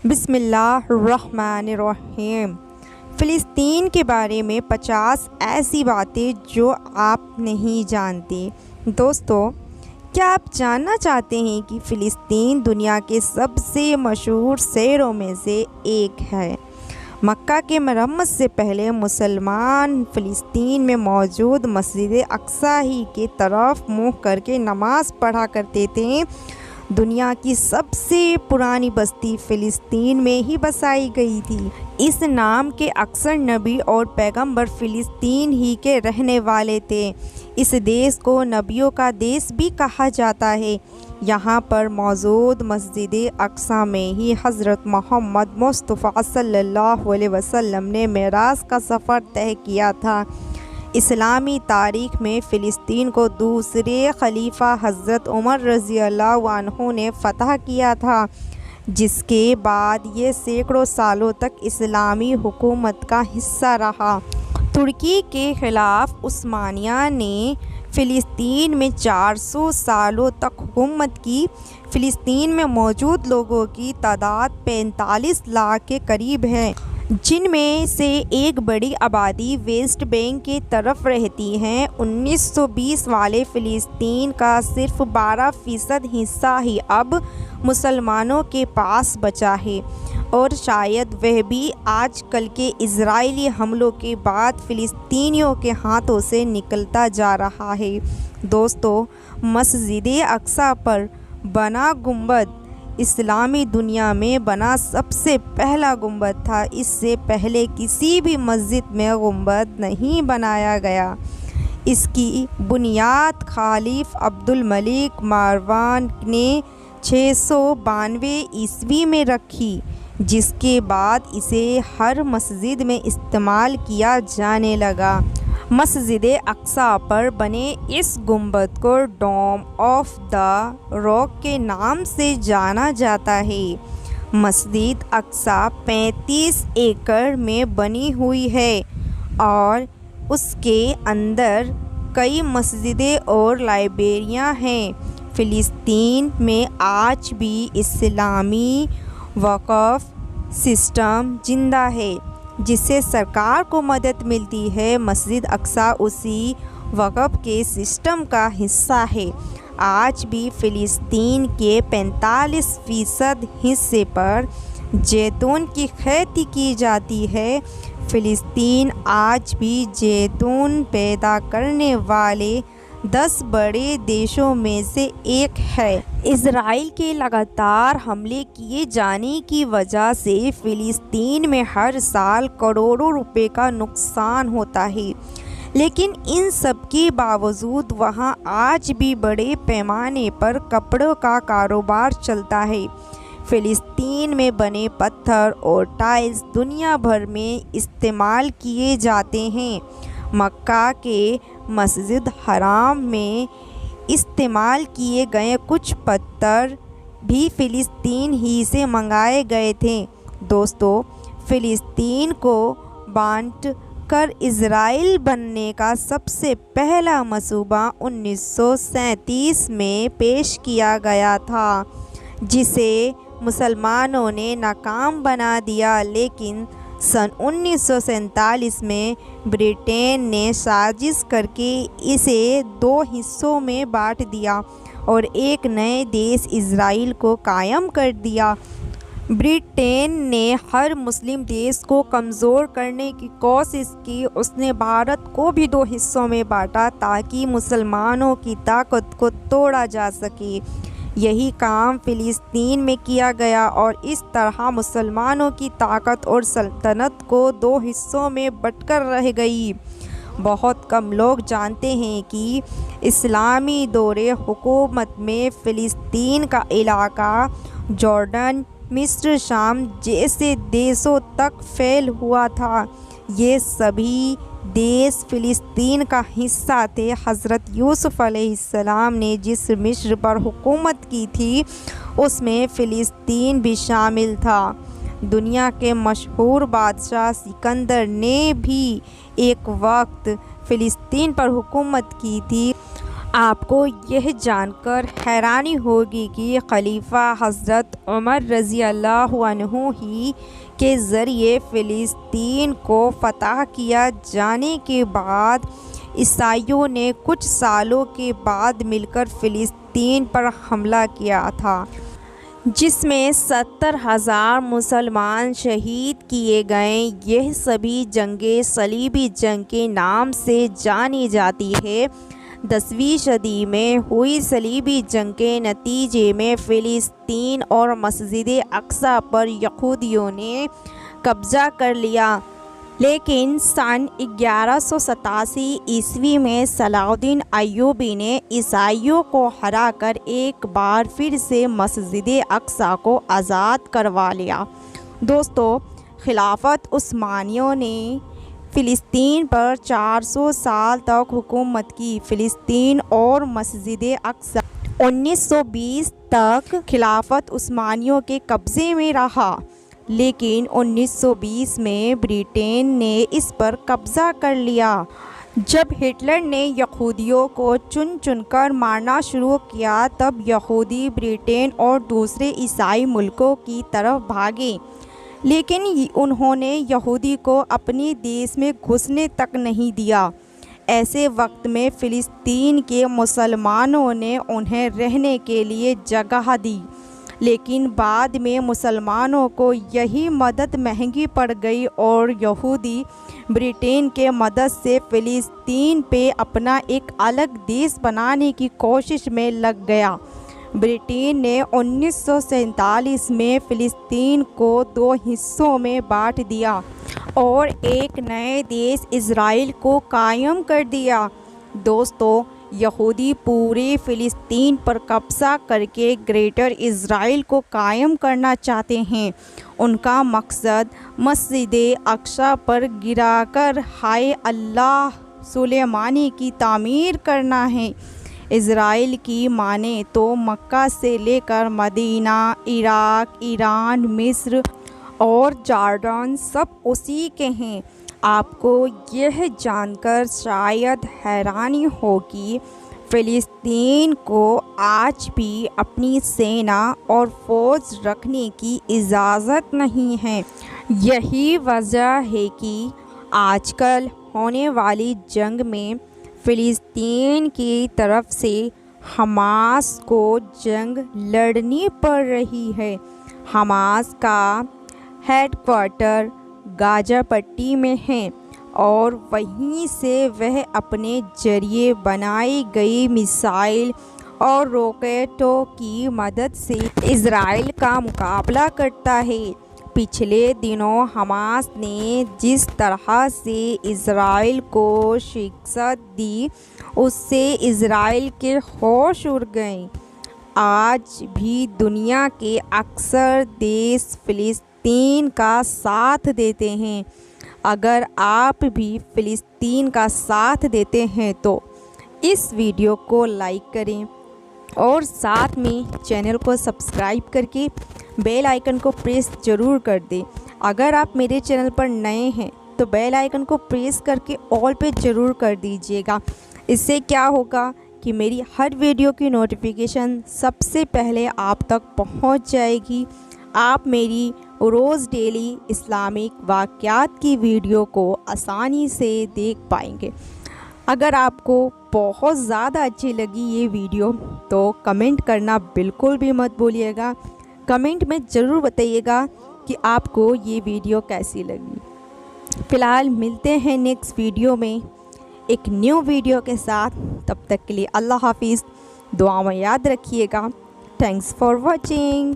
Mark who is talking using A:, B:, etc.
A: بسم اللہ الرحمن الرحیم۔ فلسطین کے بارے میں 50 ایسی باتیں جو آپ نہیں جانتے۔ دوستو، کیا آپ جاننا چاہتے ہیں کہ فلسطین دنیا کے سب سے مشہور شہروں میں سے ایک ہے؟ مکہ کے مرمت سے پہلے مسلمان فلسطین میں موجود مسجد اقصی ہی کی طرف منہ کر کے نماز پڑھا کرتے تھے۔ دنیا کی سب سے پرانی بستی فلسطین میں ہی بسائی گئی تھی۔ اس نام کے اکثر نبی اور پیغمبر فلسطین ہی کے رہنے والے تھے۔ اس دیش کو نبیوں کا دیش بھی کہا جاتا ہے۔ یہاں پر موجود مسجد اقصی میں ہی حضرت محمد مصطفیٰ صلی اللہ علیہ وسلم نے معراج کا سفر طے کیا تھا۔ اسلامی تاریخ میں فلسطین کو دوسرے خلیفہ حضرت عمر رضی اللہ عنہ نے فتح کیا تھا، جس کے بعد یہ سینکڑوں سالوں تک اسلامی حکومت کا حصہ رہا۔ ترکی کے خلاف عثمانیہ نے فلسطین میں 400 سالوں تک حکومت کی۔ فلسطین میں موجود لوگوں کی تعداد 45 لاکھ کے قریب ہے، جن میں سے ایک بڑی آبادی ویسٹ بینک کی طرف رہتی ہے۔ 1920 والے فلسطین کا صرف 12% حصہ ہی اب مسلمانوں کے پاس بچا ہے، اور شاید وہ بھی آج کل کے اسرائیلی حملوں کے بعد فلسطینیوں کے ہاتھوں سے نکلتا جا رہا ہے۔ دوستو، مسجد اقصی پر بنا گنبد اسلامی دنیا میں بنا سب سے پہلا گنبد تھا۔ اس سے پہلے کسی بھی مسجد میں گنبد نہیں بنایا گیا۔ اس کی بنیاد خلیفہ عبد الملک مروان نے 692 عیسوی میں رکھی، جس کے بعد اسے ہر مسجد میں استعمال کیا جانے لگا۔ مسجد اقصی پر بنے اس گنبد کو ڈوم آف دا راک کے نام سے جانا جاتا ہے۔ مسجد اقصی 35 ایکڑ میں بنی ہوئی ہے اور اس کے اندر کئی مسجدیں اور لائبریریاں ہیں۔ فلسطین میں آج بھی اسلامی وقف سسٹم زندہ ہے، جس سے سرکار کو مدد ملتی ہے۔ مسجد اقصی اسی وقف کے سسٹم کا حصہ ہے۔ آج بھی فلسطین کے 45% حصے پر زیتون کی کھیتی کی جاتی ہے۔ فلسطین آج بھی زیتون پیدا کرنے والے 10 بڑے دیشوں میں سے ایک ہے۔ اسرائیل کے لگاتار حملے کیے جانے کی وجہ سے فلسطین میں ہر سال کروڑوں روپے کا نقصان ہوتا ہے، لیکن ان سب کے باوجود وہاں آج بھی بڑے پیمانے پر کپڑوں کا کاروبار چلتا ہے۔ فلسطین میں بنے پتھر اور ٹائلز دنیا بھر میں استعمال کیے جاتے ہیں۔ مکہ کے مسجد حرام میں استعمال کیے گئے کچھ پتھر بھی فلسطین ہی سے منگائے گئے تھے۔ دوستو، فلسطین کو بانٹ کر اسرائیل بننے کا سب سے پہلا منصوبہ 1937 میں پیش کیا گیا تھا، جسے مسلمانوں نے ناکام بنا دیا، لیکن سن 1947 میں برطانیہ نے سازش کر کے اسے 2 حصوں میں بانٹ دیا اور ایک نئے دیش اسرائیل کو قائم کر دیا۔ برطانیہ نے ہر مسلم دیش کو کمزور کرنے کی کوشش کی۔ اس نے بھارت کو بھی 2 حصوں میں بانٹا تاکہ مسلمانوں کی طاقت کو توڑا جا سکے۔ یہی کام فلسطین میں کیا گیا، اور اس طرح مسلمانوں کی طاقت اور سلطنت کو 2 حصوں میں بٹ کر رہ گئی۔ بہت کم لوگ جانتے ہیں کہ اسلامی دور حکومت میں فلسطین کا علاقہ جارڈن، مصر، شام جیسے دیشوں تک پھیل ہوا تھا۔ یہ سبھی دیش فلسطین کا حصہ تھے۔ حضرت یوسف علیہ السلام نے جس مصر پر حکومت کی تھی، اس میں فلسطین بھی شامل تھا۔ دنیا کے مشہور بادشاہ سکندر نے بھی ایک وقت فلسطین پر حکومت کی تھی۔ آپ کو یہ جان کر حیرانی ہوگی کہ خلیفہ حضرت عمر رضی اللہ عنہ ہی کے ذریعے فلسطین کو فتح کیا جانے کے بعد عیسائیوں نے کچھ سالوں کے بعد مل کر فلسطین پر حملہ کیا تھا، جس میں 70,000 مسلمان شہید کیے گئے۔ یہ سبھی جنگیں صلیبی جنگ کے نام سے جانی جاتی ہے۔ 10ویں صدی میں ہوئی صلیبی جنگ کے نتیجے میں فلسطین اور مسجد اقصی پر یہودیوں نے قبضہ کر لیا، لیکن سن 1187 عیسوی میں صلاح الدین ایوبی نے عیسائیوں کو ہرا کر ایک بار پھر سے مسجد اقصی کو آزاد کروا لیا۔ دوستو، خلافت عثمانیہ نے فلسطین پر 400 سال تک حکومت کی۔ فلسطین اور مسجد اقصی 1920 تک خلافت عثمانیہ کے قبضے میں رہا، لیکن 1920 میں برطانیہ نے اس پر قبضہ کر لیا۔ جب ہٹلر نے یہودیوں کو چن چن کر مارنا شروع کیا، تب یہودی برطانیہ اور دوسرے عیسائی ملکوں کی طرف بھاگے، لیکن انہوں نے یہودی کو اپنے دیش میں گھسنے تک نہیں دیا۔ ایسے وقت میں فلسطین کے مسلمانوں نے انہیں رہنے کے لیے جگہ دی، لیکن بعد میں مسلمانوں کو یہی مدد مہنگی پڑ گئی اور یہودی برطانیہ کے مدد سے فلسطین پہ اپنا ایک الگ دیش بنانے کی کوشش میں لگ گیا۔ برطانیہ نے 1947 میں فلسطین کو 2 حصوں میں بانٹ دیا اور ایک نئے دیش اسرائیل کو قائم کر دیا۔ دوستو، یہودی پورے فلسطین پر قبضہ کر کے گریٹر اسرائیل کو قائم کرنا چاہتے ہیں۔ ان کا مقصد مسجد اقصی پر گرا کر ہائے اللہ سلیمانی کی تعمیر کرنا ہے۔ اسرائیل کی مانیں تو مکہ سے لے کر مدینہ، عراق، ایران، مصر اور جارڈن سب اسی کے ہیں۔ آپ کو یہ جان کر شاید حیرانی ہو کہ فلسطین کو آج بھی اپنی سینا اور فوج رکھنے کی اجازت نہیں ہے۔ یہی وجہ ہے کہ آج کل ہونے والی جنگ میں فلسطین کی طرف سے حماس کو جنگ لڑنی پڑ رہی ہے۔ حماس کا ہیڈ کوارٹر غزہ پٹی میں ہے اور وہیں سے وہ اپنے ذریعے بنائی گئی میزائل اور راکٹوں کی مدد سے اسرائیل کا مقابلہ کرتا ہے۔ پچھلے دنوں حماس نے جس طرح سے اسرائیل کو شکست دی، اس سے اسرائیل کے ہوش اڑ گئے۔ آج بھی دنیا کے اکثر دیش فلسطین کا ساتھ دیتے ہیں۔ اگر آپ بھی فلسطین کا ساتھ دیتے ہیں تو اس ویڈیو کو لائک کریں اور ساتھ میں چینل کو سبسکرائب کر کے بیل آئیکن کو پریس ضرور کر دیں۔ اگر آپ میرے چینل پر نئے ہیں تو بیل آئیکن کو پریس کر کے آل پہ ضرور کر دیجیے گا۔ اس سے کیا ہوگا کہ میری ہر ویڈیو کی نوٹیفیکیشن سب سے پہلے آپ تک پہنچ جائے گی۔ آپ میری روز ڈیلی اسلامک واقعات کی ویڈیو کو آسانی سے دیکھ پائیں گے۔ اگر آپ کو بہت زیادہ اچھی لگی یہ ویڈیو تو کمنٹ کرنا بالکل بھی مت بھولیے گا۔ کمنٹ میں ضرور بتائیے گا کہ آپ کو یہ ویڈیو کیسی لگی۔ فی الحال ملتے ہیں نیکسٹ ویڈیو میں ایک نیو ویڈیو کے ساتھ۔ تب تک کے لیے اللہ حافظ، دعا میں یاد رکھیے گا۔ Thanks for watching.